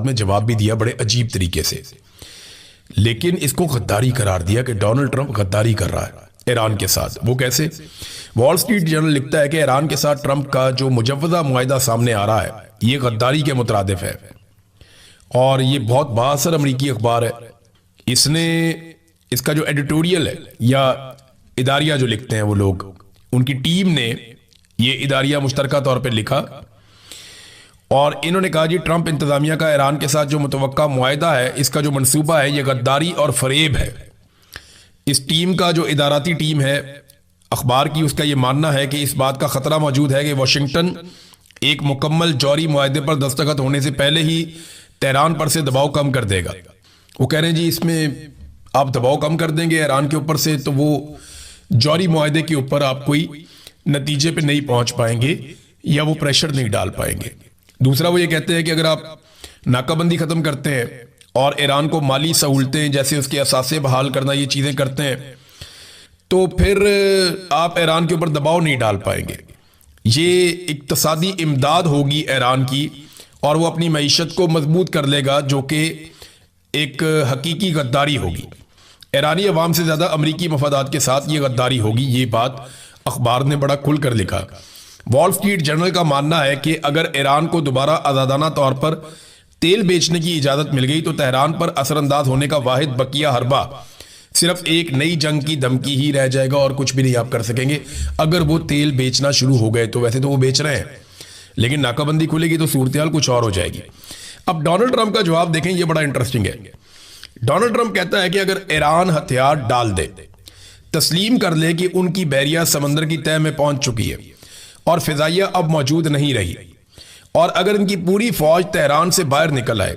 में जवाब भी दिया बड़े अजीब तरीके से, लेकिन इसको गद्दारी करार दिया कि डोनाल्ड ट्रंप गद्दारी कर रहा है ईरान के साथ। वो कैसे? वॉल स्ट्रीट जर्नल लिखता है कि ईरान के साथ ट्रंप का जो मुजव्वजा मुआहिदा सामने आ रहा है ये गद्दारी के मुतरादिफ है, और ये बहुत बाअसर अमरीकी अखबार है। इसने इसका जो एडिटोरियल है या इदारिया जो लिखते हैं वो लोग, उनकी टीम ने ये इदारिया मुश्तरका तौर पर लिखा और इन्होंने कहा जी ट्रंप इंतजामिया का ईरान के साथ जो मुतवक्का मुआहिदा है इसका जो मंसूबा है ये गद्दारी और फरेब है। इस टीम का जो इदाराती टीम है अखबार की, उसका ये मानना है कि इस बात का खतरा मौजूद है कि वाशिंगटन एक मुकम्मल जौहरी मुआहिदे पर दस्तखत होने से पहले ही तेहरान पर से दबाव कम कर देगा। वो कह रहे हैं जी इसमें आप दबाव कम कर देंगे ईरान के ऊपर से तो वो जौहरी मुआहिदे के ऊपर आप कोई नतीजे पे नहीं पहुंच पाएंगे या वो प्रेशर नहीं डाल पाएंगे। दूसरा वो ये कहते हैं कि अगर आप नाकाबंदी खत्म करते हैं और ईरान को माली सहूलतें जैसे उसके असासे बहाल करना ये चीजें करते हैं तो फिर आप ईरान के ऊपर दबाव नहीं डाल पाएंगे। ये इक्तसादी इमदाद होगी ईरान की और वो अपनी मईशत को मजबूत कर लेगा, जो कि एक हकीकी गद्दारी होगी। ईरानी अवाम से ज़्यादा अमरीकी मफादात के साथ ये गद्दारी होगी। ये बात अखबार ने बड़ा खुल कर लिखा। वॉल स्ट्रीट जर्नल का मानना है कि अगर ईरान को दोबारा आज़ादाना तौर पर तेल बेचने की इजाज़त मिल गई तो तेहरान पर असरअंदाज होने का वाहिद बकिया हरबा सिर्फ एक नई जंग की धमकी ही रह जाएगा और कुछ भी नहीं आप कर सकेंगे। अगर वो तेल बेचना शुरू हो गए तो वैसे तो वो बेच रहे हैं, लेकिन नाकाबंदी खुलेगी तो सूरत कुछ और हो जाएगी। अब डोनाल्ड ट्रंप का जवाब देखें, ये बड़ा इंटरेस्टिंग है। डोनाल्ड ट्रंप कहता है कि अगर ईरान हथियार डाल दे, तस्लीम कर ले कि उनकी बैरिया समंदर की तह में पहुंच चुकी है और फिजाइया अब मौजूद नहीं रही, और अगर इनकी पूरी फौज तेहरान से बाहर निकल आए,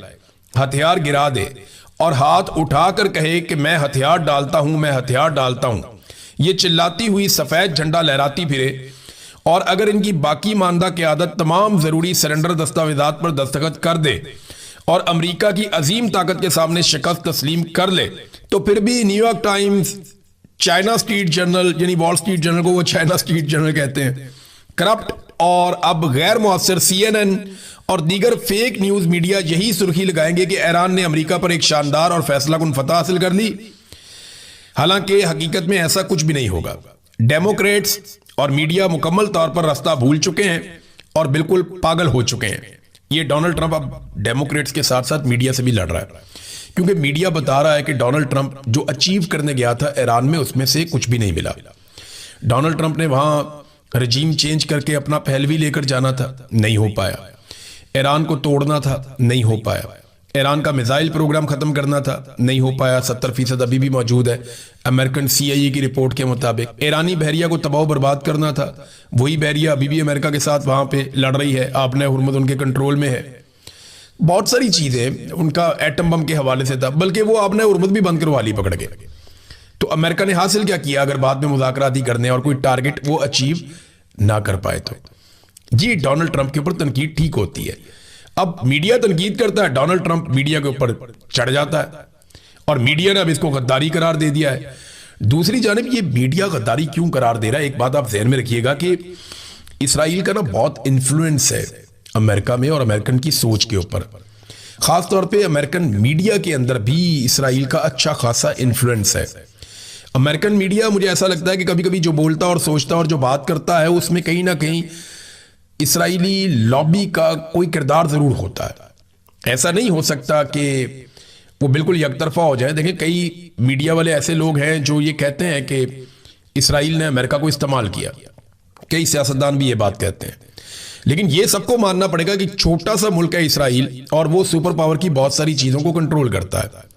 हथियार गिरा दे और हाथ उठाकर कहे कि मैं हथियार डालता हूं, मैं हथियार डालता हूं, ये चिल्लाती हुई सफेद झंडा लहराती फिरे, और अगर इनकी बाकी मानदा क़यादत तमाम जरूरी सरेंडर दस्तावेजात पर दस्तखत कर दे और अमेरिका की अजीम ताकत के सामने शिकस्त तस्लीम कर ले, तो फिर भी New York times, China street journal, यानी वॉल स्ट्रीट जर्नल को वो चाइना स्ट्रीट जर्नल कहते हैं, करप्ट और अब गैर मुअस्सर CNN और दीगर फेक न्यूज मीडिया यही सुर्खी लगाएंगे कि ईरान ने अमेरिका पर एक शानदार और फैसलाकुन फतह हासिल कर ली। हालांकि हकीकत में ऐसा कुछ भी नहीं होगा। डेमोक्रेट्स और मीडिया मुकम्मल तौर पर रास्ता भूल चुके हैं और बिल्कुल पागल हो चुके हैं। ये डोनाल्ड ट्रंप अब डेमोक्रेट्स के साथ साथ मीडिया से भी लड़ रहा है, क्योंकि मीडिया बता रहा है कि डोनाल्ड ट्रंप जो अचीव करने गया था ईरान में उसमें से कुछ भी नहीं मिला। डोनाल्ड ट्रंप ने वहां रजीम चेंज करके अपना पहलवी लेकर जाना था, नहीं हो पाया। ईरान को तोड़ना था, नहीं हो पाया। ईरान का मिसाइल प्रोग्राम खत्म करना था, नहीं हो पाया। 70% अभी भी मौजूद है अमेरिकन CIA की रिपोर्ट के मुताबिक। ईरानी बहरिया को तबाह बर्बाद करना था, वही बहरिया अभी भी अमेरिका के साथ वहां पे लड़ रही है। आपने हुर्मुज़ उनके कंट्रोल में है। बहुत सारी चीजें उनका एटम बम के हवाले से था, बल्कि वो आपने हुर्मुज़ भी बंद करवा ली पकड़ के। तो अमेरिका ने हासिल क्या किया अगर बाद में मुज़ाकरात ही करने और कोई टारगेट वो अचीव ना कर पाए तो? जी डोनाल्ड ट्रंप के ऊपर तनकीद ठीक होती है। अब मीडिया तनकीद करता है, डोनाल्ड ट्रंप मीडिया के ऊपर चढ़ जाता है और मीडिया ने अब इसको गद्दारी करार दे दिया है। दूसरी जानिब ये मीडिया गद्दारी क्यों करार दे रहा है, एक बात आप ध्यान में रखिएगा कि इसराइल का ना बहुत इन्फ्लुएंस है अमेरिका में और अमेरिकन की सोच के ऊपर। खासतौर पर अमेरिकन मीडिया के अंदर भी इसराइल का अच्छा खासा इन्फ्लुएंस है। अमेरिकन मीडिया मुझे ऐसा लगता है कि कभी कभी जो बोलता और सोचता और जो बात करता है उसमें कहीं ना कहीं इसराइली लॉबी का कोई किरदार जरूर होता है। ऐसा नहीं हो सकता कि वो बिल्कुल यकतरफा हो जाए। देखिए कई मीडिया वाले ऐसे लोग हैं जो ये कहते हैं कि इसराइल ने अमेरिका को इस्तेमाल किया, कई सियासतदान भी ये बात कहते हैं। लेकिन ये सबको मानना पड़ेगा कि छोटा सा मुल्क है इसराइल और वो सुपर पावर की बहुत सारी चीजों को कंट्रोल करता है।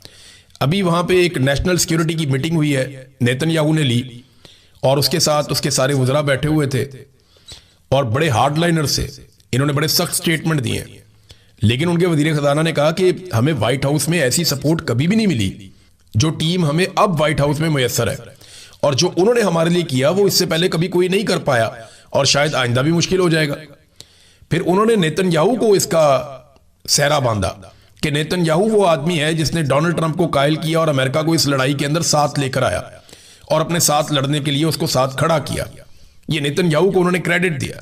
अभी वहां पे एक नेशनल सिक्योरिटी की मीटिंग हुई है, नेतन्याहू ने ली और उसके साथ उसके सारे वज़रा बैठे हुए थे और बड़े हार्डलाइनर से इन्होंने बड़े सख्त स्टेटमेंट दिए। लेकिन उनके वजीर खजाना ने कहा कि हमें व्हाइट हाउस में ऐसी सपोर्ट कभी भी नहीं मिली जो टीम हमें अब व्हाइट हाउस में मुयस्सर है, और जो उन्होंने हमारे लिए किया वो इससे पहले कभी कोई नहीं कर पाया और शायद आइंदा भी मुश्किल हो जाएगा। फिर उन्होंने नेतन्याहू को इसका सहरा बांधा कि नेतन्याहू वो आदमी है जिसने डोनाल्ड ट्रंप को कायल किया और अमेरिका को इस लड़ाई के अंदर साथ लेकर आया और अपने साथ लड़ने के लिए उसको साथ खड़ा किया। ये नेतन्याहू को उन्होंने क्रेडिट दिया।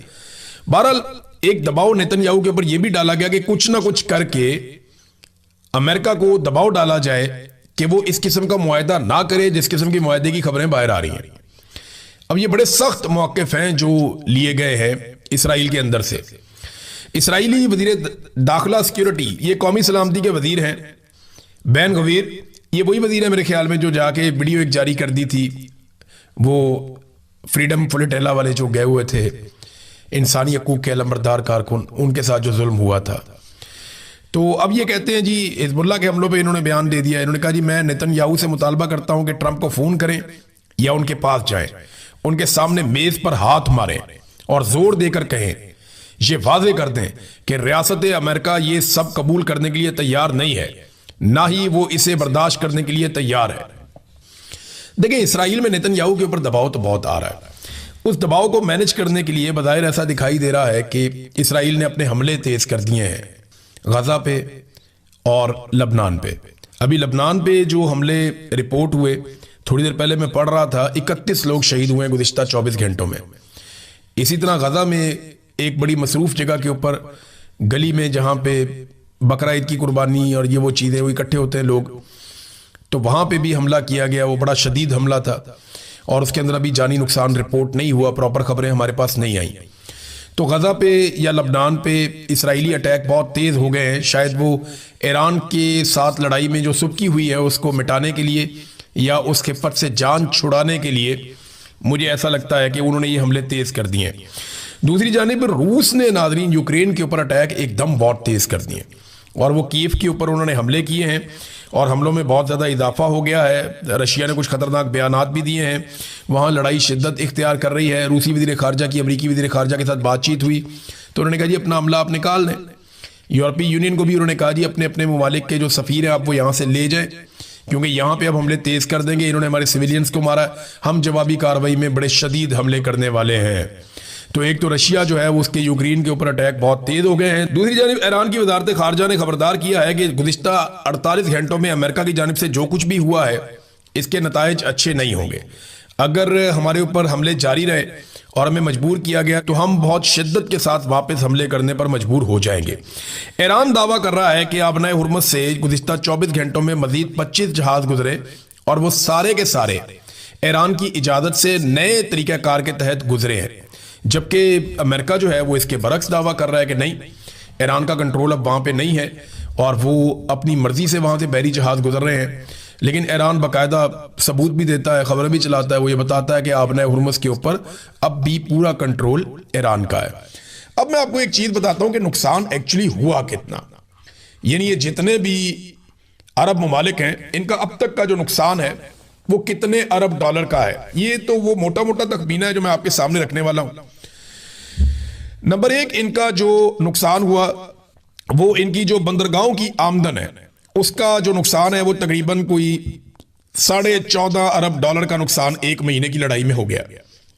बहरहाल एक दबाव नेतन्याहू के ऊपर यह भी डाला गया कि कुछ ना कुछ करके अमेरिका को दबाव डाला जाए कि वो इस किस्म का मुआहदा ना करे जिस किस्म की मुआहदे की खबरें बाहर आ रही हैं। अब ये बड़े सख्त मौक़िफ़ हैं जो लिए गए हैं इसराइल के अंदर से। इसराइली वज़ीर दाखिला सिक्योरिटी, ये कौमी सलामती के वज़ीर हैं, बैन गवीर, ये वही वज़ीर है मेरे ख्याल में जो जाके वीडियो एक जारी कर दी थी, वो फ्रीडम फुलेटेला वाले जो गए हुए थे इंसानी हकूक़ के अलमबरदार कारकुन, उनके साथ जो जुल्म हुआ था। तो अब ये कहते हैं जी हिज़्बुल्लाह के हमलों पे इन्होंने बयान दे दिया। इन्होंने कहा जी मैं नेतन्याहू से मुतालबा करता हूं कि ट्रंप को फ़ोन करें या उनके पास जाएं, उनके सामने मेज़ पर हाथ मारें और ज़ोर देकर कहें, ये वाज़े कर दें कि रियासत अमेरिका ये सब कबूल करने के लिए तैयार नहीं है, ना ही वो इसे बर्दाश्त करने के लिए तैयार है। देखिए इसराइल में नेतन्याहू के ऊपर दबाव तो बहुत आ रहा है। उस दबाव को मैनेज करने के लिए बज़ाहिर ऐसा दिखाई दे रहा है कि इसराइल ने अपने हमले तेज़ कर दिए हैं गजा पे और लबनान पे। अभी लबनान पे जो हमले रिपोर्ट हुए, थोड़ी देर पहले मैं पढ़ रहा था 31 लोग शहीद हुए गुज़िश्ता 24 घंटों में। इसी तरह गजा में एक बड़ी मसरूफ़ जगह के ऊपर गली में जहाँ पे बकरा ईद की कुर्बानी और ये वो चीज़ें वो इकट्ठे होते हैं लोग, तो वहाँ पे भी हमला किया गया। वो बड़ा शदीद हमला था और उसके अंदर अभी जानी नुकसान रिपोर्ट नहीं हुआ, प्रॉपर खबरें हमारे पास नहीं आई। तो गजा पे या लबनान पे इसराइली अटैक बहुत तेज़ हो गए हैं। शायद वो ईरान के साथ लड़ाई में जो सुबकी हुई है उसको मिटाने के लिए या उस खिफ़त से जान छुड़ाने के लिए, मुझे ऐसा लगता है कि उन्होंने ये हमले तेज़ कर दिए हैं। दूसरी जानिब रूस ने नाज़रीन यूक्रेन के ऊपर अटैक एकदम बहुत तेज़ कर दिए और वो कीव के ऊपर उन्होंने हमले किए हैं और हमलों में बहुत ज़्यादा इजाफा हो गया है। रशिया ने कुछ ख़तरनाक बयानात भी दिए हैं, वहाँ लड़ाई शिद्दत इख्तियार कर रही है। रूसी वज़ीर ख़ारजा की अमरीकी वज़ीर ख़ारजा के साथ बातचीत हुई तो उन्होंने कहा जी अपना हमला आप निकाल दें। यूरोपीय यूनियन को भी उन्होंने कहा जी अपने अपने ममालिक के जो सफ़ीर हैं आप वो यहाँ से ले जाएँ, क्योंकि यहाँ पे अब हमले तेज़ कर देंगे। इन्होंने हमारे सिविलियंस को मारा, हम जवाबी कार्रवाई में बड़े शदीद हमले करने वाले हैं। तो एक तो रशिया जो है वो उसके यूक्रेन के ऊपर अटैक बहुत तेज हो गए हैं। दूसरी जानिब ईरान की वजारत खारजा ने खबरदार किया है कि गुज़िश्ता 48 घंटों में अमेरिका की जानिब से जो कुछ भी हुआ है इसके नताइज अच्छे नहीं होंगे। अगर हमारे ऊपर हमले जारी रहे और हमें मजबूर किया गया तो हम बहुत शिद्दत के साथ वापस हमले करने पर मजबूर हो जाएंगे। ईरान दावा कर रहा है कि आबनाए हुर्मुज़ से गुज़िश्ता 24 घंटों में मजीद 25 जहाज गुजरे और वो सारे के सारे ईरान की इजाज़त से नए तरीक़ाकार के तहत गुजरे हैं, जबकि अमेरिका जो है वो इसके बरक्स दावा कर रहा है कि नहीं, ईरान का कंट्रोल अब वहाँ पे नहीं है और वो अपनी मर्जी से वहाँ से बहरी जहाज़ गुजर रहे हैं। लेकिन ईरान बाकायदा सबूत भी देता है, खबरें भी चलाता है, वो ये बताता है कि आबनाए हुर्मुज़ के ऊपर अब भी पूरा कंट्रोल ईरान का है। अब मैं आपको एक चीज़ बताता हूँ कि नुकसान एक्चुअली हुआ कितना, यानी ये जितने भी अरब ममालिक हैं इनका अब तक का जो नुकसान है वो कितने अरब डॉलर का है। ये तो वो मोटा मोटा तखमीना है जो मैं आपके सामने रखने वाला हूं। नंबर एक, इनका जो नुकसान हुआ वो इनकी जो बंदरगाहों की आमदन है उसका जो नुकसान है वो तकरीबन कोई 14.5 अरब डॉलर का नुकसान एक महीने की लड़ाई में हो गया।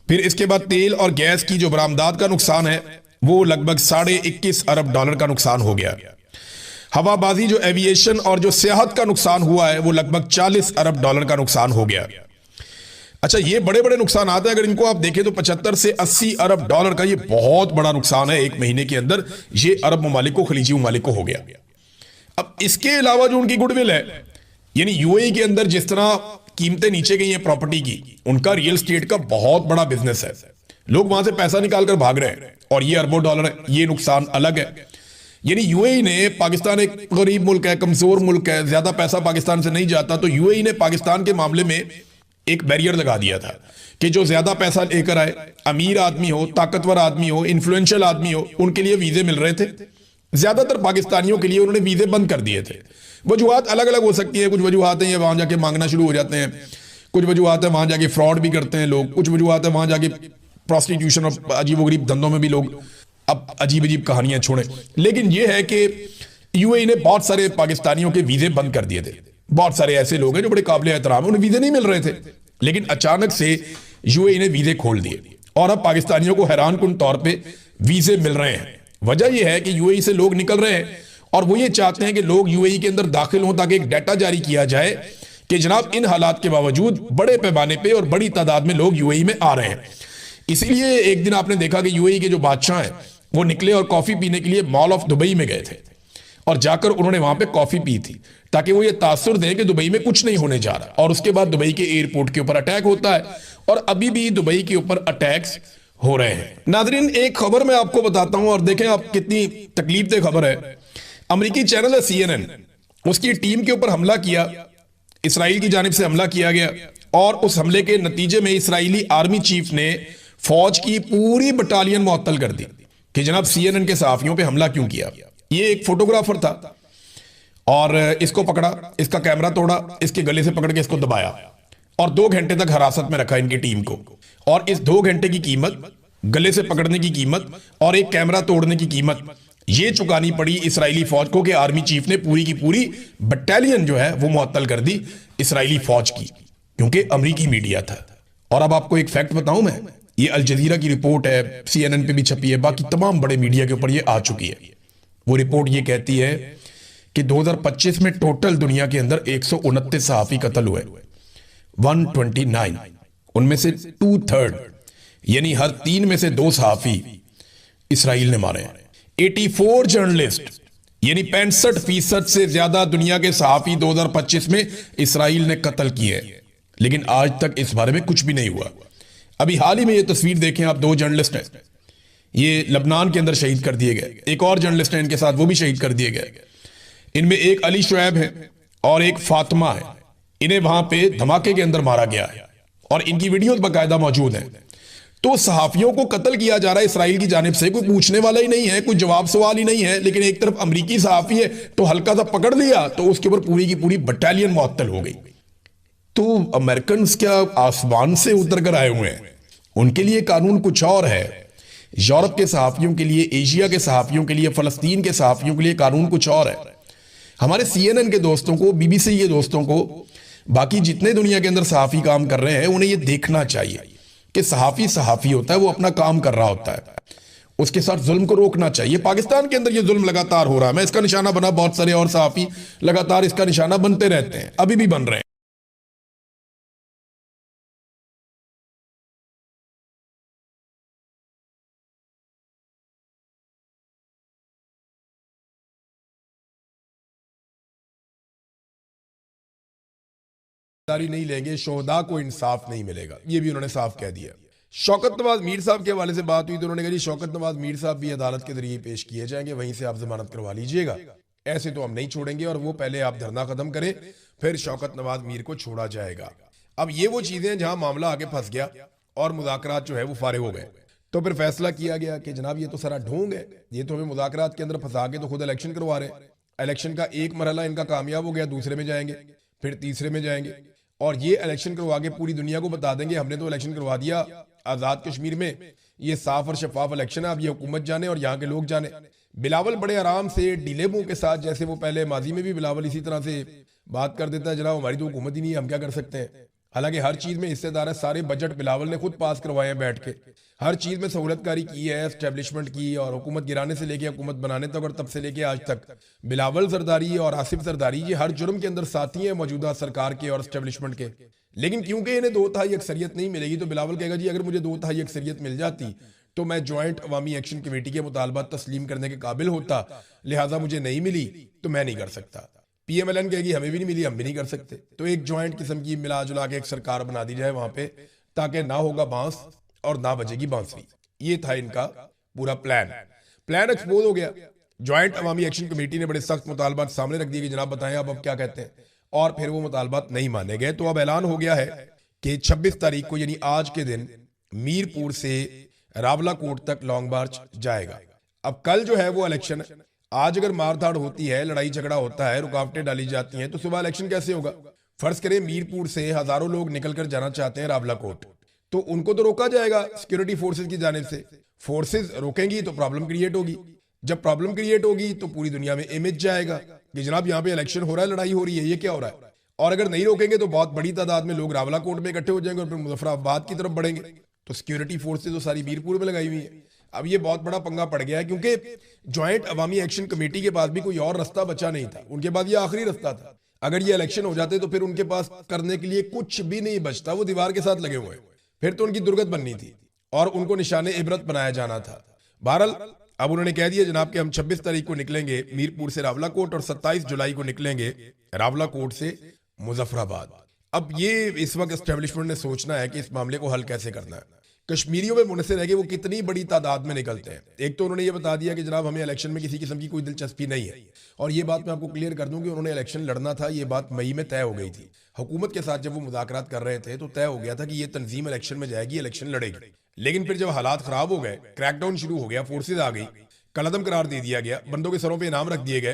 फिर इसके बाद तेल और गैस की जो बरामदात का नुकसान है वो लगभग 21.5 अरब डॉलर का नुकसान हो गया। हवाबाजी जो एविएशन और जो सियाहत का नुकसान हुआ है वो लगभग 40 अरब डॉलर का नुकसान हो गया। अच्छा, ये बड़े बड़े नुकसान आते हैं, अगर इनको आप देखें तो 75 से 80 अरब डॉलर का ये बहुत बड़ा नुकसान है एक महीने के अंदर। ये अरब ममालिक को, खलीजी ममालिक को हो गया। अब इसके अलावा जो उनकी गुडविल है, यानी यूएई के अंदर जिस तरह कीमतें नीचे गई हैं प्रॉपर्टी की, उनका रियल स्टेट का बहुत बड़ा बिजनेस है, लोग वहां से पैसा निकालकर भाग रहे हैं और ये अरबों डॉलर है, ये नुकसान अलग है। यानी यूएई ने, पाकिस्तान एक गरीब मुल्क है, कमजोर मुल्क है, ज्यादा पैसा पाकिस्तान से नहीं जाता, तो यूएई ने पाकिस्तान के मामले में एक बैरियर लगा दिया था कि जो ज्यादा पैसा लेकर आए, अमीर आदमी हो, ताकतवर आदमी हो, इन्फ्लुएंशियल आदमी हो, उनके लिए वीजे मिल रहे थे। ज्यादातर पाकिस्तानियों के लिए उन्होंने वीजे बंद कर दिए थे। वजूहात अलग अलग हो सकती है, कुछ वजूहात हैं ये वहां जाके मांगना शुरू हो जाते हैं, कुछ वजूहात है वहां जाके फ्रॉड भी करते हैं लोग, कुछ वजूहात है वहां जाके प्रोस्टिट्यूशन और अजीबोगरीब धंधों में भी लोग अब अजीब अजीब कहानियां छोड़े। लेकिन यह है कि यूएई ने बहुत सारे पाकिस्तानियों के वीजे बंद कर दिए थे। बहुत सारे ऐसे लोग हैं जो बड़े काबिल एहतराम है, उन्हें वीजे नहीं मिल रहे थे, लेकिन अचानक से यूएई ने वीजे खोल दिए और अब पाकिस्तानियों को हैरान कुन तौर पे वीजे मिल रहे हैं। वजह यह है कि यूएई से लोग निकल रहे हैं और वो ये चाहते हैं कि लोग यूएई के अंदर दाखिल हों ताकि एक डाटा जारी किया जाए कि जनाब इन हालात के बावजूद बड़े पैमाने पे और बड़ी तादाद में लोग यूएई में आ रहे हैं। इसीलिए एक दिन आपने देखा कि यूएई के जो बादशाह हैं वो निकले और कॉफी पीने के लिए मॉल ऑफ दुबई में गए थे और जाकर उन्होंने वहां पे कॉफी पी थी ताकि वो ये तासुर दें कि दुबई में कुछ नहीं होने जा रहा। और उसके बाद दुबई के एयरपोर्ट के ऊपर अटैक होता है और अभी भी दुबई के ऊपर अटैक्स हो रहे हैं। नाजरीन, एक खबर मैं आपको बताता हूं और देखें आप कितनी तकलीफदेह खबर है। अमेरिकी चैनल है CNN, उसकी टीम के ऊपर हमला किया, इसराइल की जानिब से हमला किया गया और उस हमले के नतीजे में इसराइली आर्मी चीफ ने फौज की पूरी बटालियन मुअत्तल कर दी कि जनाब CNN के सहाफियों पे हमला क्यों किया। ये एक फोटोग्राफर था और इसको पकड़ा, इसका कैमरा तोड़ा, इसके गले से पकड़ के इसको दबाया और 2 घंटे तक हिरासत में रखा इनकी टीम को। और इस 2 घंटे की कीमत, गले से पकड़ने की कीमत और एक कैमरा तोड़ने की कीमत ये चुकानी पड़ी इसराइली फौज को कि आर्मी चीफ ने पूरी की पूरी बटालियन जो है वो मुअत्तल कर दी इसराइली फौज की, क्योंकि अमेरिकी मीडिया था। और अब आपको एक फैक्ट बताऊं मैं, ये अल जजीरा की रिपोर्ट है, CNN पे भी छपी है, बाकी तमाम बड़े मीडिया के ऊपर ये आ चुकी है। वो रिपोर्ट ये कहती है कि 2025 में टोटल दुनिया के अंदर 129 सहाफी कत्ल हुए, 129, उनमें से 2/3 यानी हर 3 में से 2 सहाफी इसराइल ने मारे हैं। 84 जर्नलिस्ट यानी 65% से ज्यादा दुनिया के सहाफी 2025 में इसराइल ने कत्ल किए, लेकिन आज तक इस बारे में कुछ भी नहीं हुआ। अभी हाल ही में ये तस्वीर देखें आप, 2 जर्नलिस्ट हैं, ये लबनान के अंदर शहीद कर दिए गए। एक और जर्नलिस्ट है इनके साथ, वो भी शहीद कर दिए गए। इनमें एक अली शुएब है और एक फातिमा है। इन्हें वहां पे धमाके के अंदर मारा गया है और इनकी वीडियोस बाकायदा मौजूद हैं। तो सहाफियों को कत्ल किया जा रहा है इसराइल की जानिब से, कोई पूछने वाला ही नहीं है, कोई जवाब सवाल ही नहीं है। लेकिन एक तरफ अमेरिकी सहाफी है तो हल्का सा पकड़ लिया तो उसके ऊपर पूरी की पूरी बटालियन मुअत्तल हो गई। तो अमेरिकन क्या आसमान से उतर कर आए हुए हैं? उनके लिए कानून कुछ और है। यूरोप के सहाफियों के लिए, एशिया के सहाफियों के लिए, फलस्तीन के सहाफियों के लिए कानून कुछ और है। हमारे CNN के दोस्तों को, BBC के दोस्तों को, बाकी जितने दुनिया के अंदर सहाफी काम कर रहे हैं, उन्हें यह देखना चाहिए कि सहाफी होता है, वो अपना काम कर रहा होता है, उसके साथ जुल्म को रोकना चाहिए। पाकिस्तान के अंदर ये जुल्म लगातार हो रहा है, मैं इसका निशाना बना, बहुत सारे और सहाफी लगातार इसका निशाना बनते रहते हैं, अभी भी बन रहे हैं। नहीं लेंगे, शोहदा को इंसाफ नहीं मिलेगा, ये भी उन्होंने साफ कह दिया। शौकत नवाज मीर साहब के हवाले से बात हुई तो उन्होंने कहा जी शौकत नवाज मीर साहब भी अदालत के जरिए पेश किए जाएंगे, वहीं से आप जमानत करवा लीजिएगा, ऐसे तो हम नहीं छोड़ेंगे और वो पहले आप धरना खत्म करें, फिर शौकत नवाज मीर को छोड़ा जाएगा। अब ये वो चीजें जहां मामला आगे फंस गया और मुज़ाकरात जो है वो फारिग हो गए, तो फिर फैसला किया गया कि जनाब ये तो सारा ढोंग है, ये तो हमें मुज़ाकरात के अंदर फंसा के तो खुद इलेक्शन करवा रहे हैं। इलेक्शन का एक मरहला इनका कामयाब हो गया, दूसरे में जाएंगे, फिर तीसरे में जाएंगे और ये इलेक्शन करवा के पूरी दुनिया को बता देंगे हमने तो इलेक्शन करवा दिया आजाद कश्मीर में, ये साफ और शफाफ इलेक्शन है, अब ये हुकूमत जाने और यहाँ के लोग जाने। बिलावल बड़े आराम से डिलेमों के साथ, जैसे वो पहले माजी में भी बिलावल इसी तरह से बात कर देता है, जनाब हमारी तो हुकूमत ही नहीं है, हम क्या कर सकते हैं। हालांकि हर चीज में हिस्सेदार है, सारे बजट बिलावल ने खुद पास करवाए हैं बैठ के, हर चीज में सहूलतकारी की है, एस्टेब्लिशमेंट की, और हुकूमत गिराने से लेके हुकूमत बनाने तक और तब से लेके आज तक बिलावल जरदारी और आसिफ जरदारी ये हर जुर्म के अंदर साथी हैं मौजूदा सरकार के और एस्टेब्लिशमेंट के। लेकिन क्योंकि इन्हें 2/3 अक्सरियत नहीं मिलेगी तो बिलावल कहेगा जी अगर मुझे 2/3 अक्सरियत मिल जाती तो मैं ज्वाइंट अवामी एक्शन कमेटी के मुतालबात तस्लीम करने के काबिल होता, लिहाजा मुझे नहीं मिली तो मैं नहीं कर सकता। PMLN कहेगी हमें भी नहीं मिली, हम भी नहीं कर सकते। तो एक ज्वाइंट किस्म की मिला जुला के एक सरकार बना दी जाए वहां पे, ताकि ना होगा बांस और ना बजेगी बांसुरी। ये था इनका पूरा प्लान एक्सपोज हो गया। ज्वाइंट अवामी एक्शन कमेटी ने बड़े सख्त मुतालबात सामने रख दिए कि जनाब बताएं अब क्या कहते हैं, और फिर वो मुतालबात नहीं माने गए। तो अब ऐलान हो गया है कि 26 तारीख को यानी आज के दिन मीरपुर से रावलाकोट तक लॉन्ग मार्च जाएगा। अब कल जो है वो इलेक्शन है, आज अगर मारधाड़ होती है, लड़ाई झगड़ा होता है, रुकावटें डाली जाती हैं, तो सुबह इलेक्शन कैसे होगा। फर्ज करें मीरपुर से हजारों लोग निकलकर जाना चाहते हैं रावलाकोट, तो उनको तो रोका जाएगा सिक्योरिटी फोर्सेज की जानिब से। फोर्सेज रोकेंगी तो प्रॉब्लम क्रिएट होगी, जब प्रॉब्लम क्रिएट होगी तो पूरी दुनिया में इमेज जाएगा कि जनाब यहाँ पे इलेक्शन हो रहा है, लड़ाई हो रही है, ये क्या हो रहा है। और अगर नहीं रोकेंगे तो बहुत बड़ी तादाद में लोग रावलाकोट में इकट्ठे हो जाएंगे और फिर मुजफ्फराबाद की तरफ बढ़ेंगे। तो सिक्योरिटी फोर्सेज तो सारी मीरपुर में लगाई हुई है। अब ये बहुत बड़ा पंगा पड़ गया है, क्योंकि ज्वाइंट अवामी एक्शन कमेटी के पास भी कोई और रास्ता बचा नहीं था, उनके पास ये आखिरी रास्ता था। अगर ये इलेक्शन हो जाते तो फिर उनके पास करने के लिए कुछ भी नहीं बचता, वो दीवार के साथ लगे हुए, फिर तो उनकी दुर्गत बननी थी और उनको निशाने इबरत बनाया जाना था। बहरहाल अब उन्होंने कह दिया जनाब कि हम 26 तारीख को निकलेंगे मीरपुर से रावलाकोट और 27 जुलाई को निकलेंगे रावलाकोट से मुजफ्फराबाद। अब ये इस वक्त एस्टेब्लिशमेंट ने सोचना है कि इस मामले को हल कैसे करना है। कश्मीरियों में मुनसर है कि वो कितनी बड़ी तादाद में निकलते हैं। एक तो उन्होंने ये बता दिया कि जनाब हमें इलेक्शन में किसी किस्म की कोई दिलचस्पी नहीं है, और ये बात मैं आपको क्लियर कर दूं कि उन्होंने इलेक्शन लड़ना था, ये बात मई में तय हो गई थी। हुकूमत के साथ जब वो मुज़ाकरात कर रहे थे तो तय हो गया था कि ये तंजीम इलेक्शन में जाएगी, इलेक्शन लड़ेगी। लेकिन फिर जब हालात खराब हो गए, क्रैकडाउन शुरू हो गया, फोर्सेज आ गई, कलअदम करार दे दिया गया, बंदों के सरों पर इनाम रख दिए गए,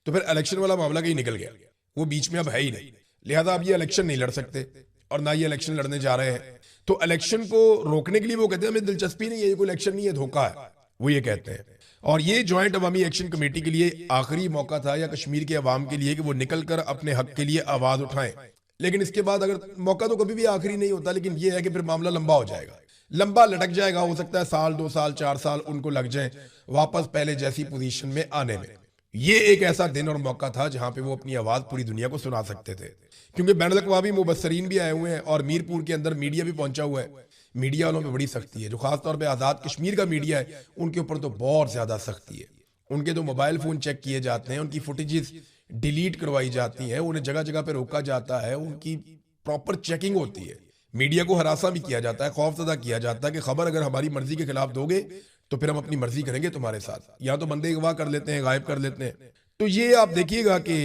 तो फिर इलेक्शन वाला मामला कहीं निकल गया, वो बीच में अब है ही नहीं। लिहाजा अब ये इलेक्शन नहीं लड़ सकते और ना ये इलेक्शन लड़ने जा रहे हैं। तो इलेक्शन को रोकने के लिए वो कहते हैं हमें दिलचस्पी नहीं है, ये कोई इलेक्शन नहीं है, धोखा है, वो ये कहते हैं। और ये ज्वाइंट अवामी एक्शन कमेटी के लिए आखिरी मौका था या कश्मीर के अवाम के लिए कि वो निकल कर अपने हक के लिए आवाज उठाएं। लेकिन इसके बाद अगर मौका तो कभी भी आखिरी नहीं होता, लेकिन ये है कि फिर मामला लंबा हो जाएगा, लंबा लटक जाएगा। हो सकता है साल 2 साल 4 साल उनको लग जाए वापस पहले जैसी पोजीशन में आने में। ये एक ऐसा दिन और मौका था जहां पे वो अपनी आवाज पूरी दुनिया को सुना सकते थे, क्योंकि बैनुल-अक़वामी मुबस्सरीन भी आए हुए हैं और मीरपुर के अंदर मीडिया भी पहुंचा हुआ है। मीडिया वालों पे बड़ी सख्ती है, जो खासतौर पे आज़ाद कश्मीर का मीडिया है उनके ऊपर तो बहुत ज्यादा सख्ती है। उनके तो मोबाइल फोन चेक किए जाते हैं, उनकी फुटेजेस डिलीट करवाई जाती हैं, उन्हें जगह जगह पे रोका जाता है, उनकी प्रॉपर चेकिंग होती है। मीडिया को हरासा भी किया जाता है, खौफजदा किया जाता है कि खबर अगर हमारी मर्जी के खिलाफ दोगे तो फिर हम अपनी मर्जी करेंगे तुम्हारे साथ, या तो बंदे अगवा कर लेते हैं, गायब कर लेते हैं। तो ये आप देखिएगा कि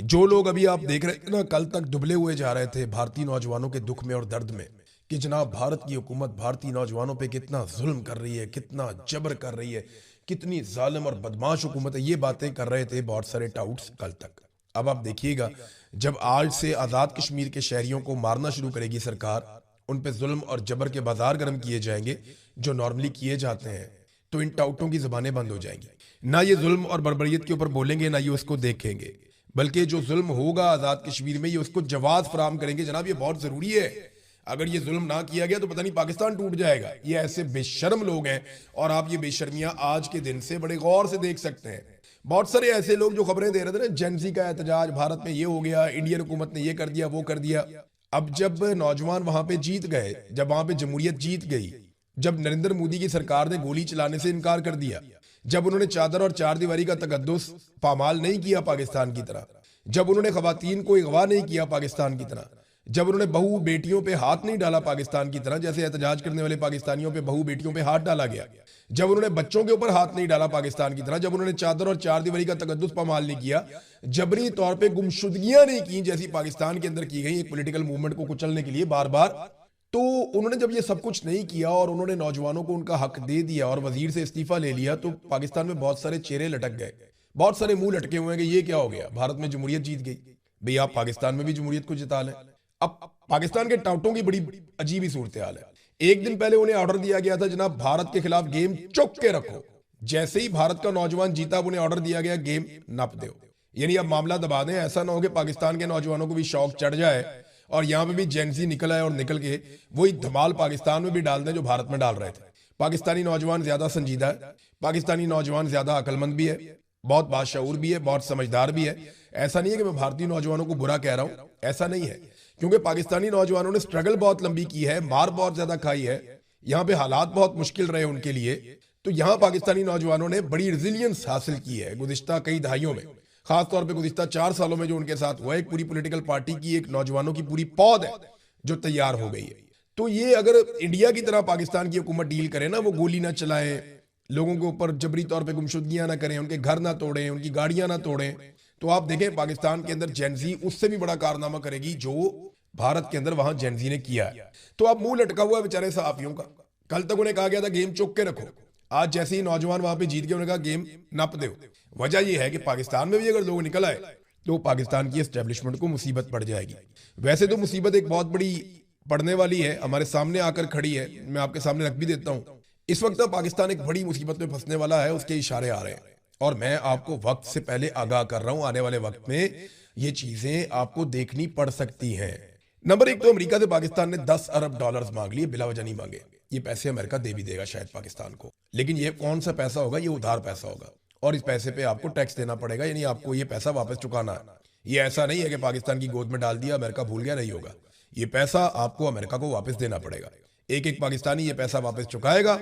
जो लोग अभी आप देख रहे थे ना, कल तक दुबले हुए जा रहे थे भारतीय नौजवानों के दुख में और दर्द में कि जनाब भारत की हुकूमत भारतीय नौजवानों पे कितना जुल्म कर रही है, कितना जबर कर रही है, कितनी जालिम और बदमाश हुकूमत है, ये बातें कर रहे थे बहुत सारे टाउट्स कल तक। अब आप देखिएगा जब आज से आज़ाद कश्मीर के शहरियों को मारना शुरू करेगी सरकार, उन पे जुल्म और जबर के बाजार गर्म किए जाएंगे जो नॉर्मली किए जाते हैं, तो इन टाउटों की जबानें बंद हो जाएंगी। ना ये जुल्म और बर्बरियत के ऊपर बोलेंगे, ना ये उसको देखेंगे, बल्कि जो जुल्म होगा आज़ाद कश्मीर में ये उसको जवाब फराहम करेंगे। जनाब ये बहुत ज़रूरी है, अगर ये जुल्म ना किया गया तो पता नहीं पाकिस्तान टूट जाएगा। ये ऐसे बेशर्म लोग हैं और आप ये बेशर्मियां आज के दिन से बड़े गौर से देख सकते हैं। बहुत सारे ऐसे लोग जो खबरें दे रहे थे ना, जेनजी का एहतजाज, भारत में ये हो गया, इंडियन हुकूमत ने ये कर दिया, वो कर दिया। अब जब नौजवान वहां पे जीत गए, जब वहां पे जमहूरियत जीत गई, जब नरेंद्र मोदी की सरकार ने गोली चलाने से इनकार कर दिया, जब उन्होंने चादर और चार दीवारी का तकद्दुस पामाल नहीं किया पाकिस्तान की तरह, जब उन्होंने खवातीन को अगवा नहीं किया पाकिस्तान की तरह, जब उन्होंने बहू बेटियों पे हाथ नहीं डाला पाकिस्तान की तरह, जैसे एहतजाज करने वाले पाकिस्तानियों पे बहू बेटियों पे हाथ डाला गया, जब उन्होंने बच्चों के ऊपर हाथ नहीं डाला पाकिस्तान की तरह, जब उन्होंने चादर और चार दीवारी का तकद्दुस पामाल नहीं किया, जबरी तौर पे गुमशुदगियां नहीं की जैसी पाकिस्तान के अंदर की गई एक पॉलिटिकल मूवमेंट को कुचलने के लिए बार बार, तो उन्होंने जब ये सब कुछ नहीं किया और उन्होंने नौजवानों को उनका हक दे दिया और वजीर से इस्तीफा ले लिया, तो पाकिस्तान में बहुत सारे चेहरे लटक गए, बहुत सारे मुंह लटके हुए हैं कि ये क्या हो गया, भारत में जमहूरियत जीत गई, भाई आप पाकिस्तान में भी जमहूरियत को जिता लें। अब पाकिस्तान के टाउटों की बड़ी अजीब ही सूरत हाल है। एक दिन पहले उन्हें ऑर्डर दिया गया था जनाब भारत के खिलाफ गेम चुक के रखो, जैसे ही भारत का नौजवान जीता उन्हें ऑर्डर दिया गया गेम नप दो, यानी अब मामला दबा दें। ऐसा ना हो कि पाकिस्तान के नौजवानों को भी शौक चढ़ जाए और यहाँ पे भी जेनजी निकल आए और निकल के वही धमाल पाकिस्तान में भी डाल दें जो भारत में डाल रहे थे। पाकिस्तानी नौजवान ज्यादा संजीदा है, पाकिस्तानी नौजवान ज्यादा अकलमंद भी है, बहुत बाशऊर भी है, बहुत समझदार भी है। ऐसा नहीं है कि मैं भारतीय नौजवानों को बुरा कह रहा हूं, ऐसा नहीं है, क्योंकि पाकिस्तानी नौजवानों ने स्ट्रगल बहुत लंबी की है, मार बहुत ज्यादा खाई है, यहाँ पे हालात बहुत मुश्किल रहे उनके लिए। तो यहाँ पाकिस्तानी नौजवानों ने बड़ी रिजिलियंस हासिल की है गुज़िश्ता कई दहाइयों में, खासतौर पे गुज़िश्ता 4 सालों में जो उनके साथ हुआ। एक पूरी पॉलिटिकल पार्टी की एक नौजवानों की पूरी पौध है जो तैयार हो गई है। तो ये अगर इंडिया की तरह पाकिस्तान की हुकूमत डील करे ना, वो गोली ना चलाए, लोगों के ऊपर जबरी तौर पे गुमशुदगियां ना करें, उनके घर ना तोड़ें, उनकी गाड़ियां ना तोड़ें, तो आप देखें पाकिस्तान के अंदर जेनजी उससे भी बड़ा कारनामा करेगी जो भारत के अंदर वहां जेनजी ने किया है। तो अब मुंह लटका हुआ है बेचारे सहाफियों का। कल तक उन्हें कहा गया था गेम चुक के रखो, आज जैसे ही नौजवान वहां पे जीत गए उन्हें कहा गेम नप दो। वजह यह है कि पाकिस्तान में भी अगर लोग निकल आए तो पाकिस्तान की एस्टेब्लिशमेंट को मुसीबत पड़ जाएगी। वैसे तो मुसीबत एक बहुत बड़ी पड़ने वाली है, हमारे सामने आकर खड़ी है, मैं आपके सामने रख भी देता हूं। इस वक्त पाकिस्तान एक बड़ी मुसीबत में फंसने वाला है, उसके इशारे आ रहे हैं और मैं आपको वक्त से पहले आगाह कर रहा हूं, आने वाले वक्त में ये चीजें आपको देखनी पड़ सकती हैं। नंबर 1 तो अमेरिका से पाकिस्तान ने 10 अरब डॉलर्स मांग लिए, बिला वजह नहीं मांगे। ये पैसे अमेरिका दे भी देगा शायद पाकिस्तान को, लेकिन ये कौन सा पैसा होगा, ये उधार पैसा होगा और इस पैसे पे आपको टैक्स देना पड़ेगा, यानी आपको ये पैसा वापस चुकाना है। ये ऐसा नहीं है कि पाकिस्तान की गोद में डाल दिया अमेरिका भूल गया, नहीं होगा। ये पैसा आपको अमेरिका को वापस देना पड़ेगा। एक एक पाकिस्तानी ये पैसा वापस चुकाएगा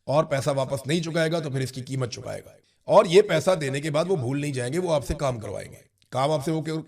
और पैसा वापस नहीं चुकाएगा तो फिर इसकी कीमत चुकाएगा। और ये पैसा देने के बाद वो भूल नहीं जाएंगे, वो आपसे काम करवाएंगे। काम आपसे वो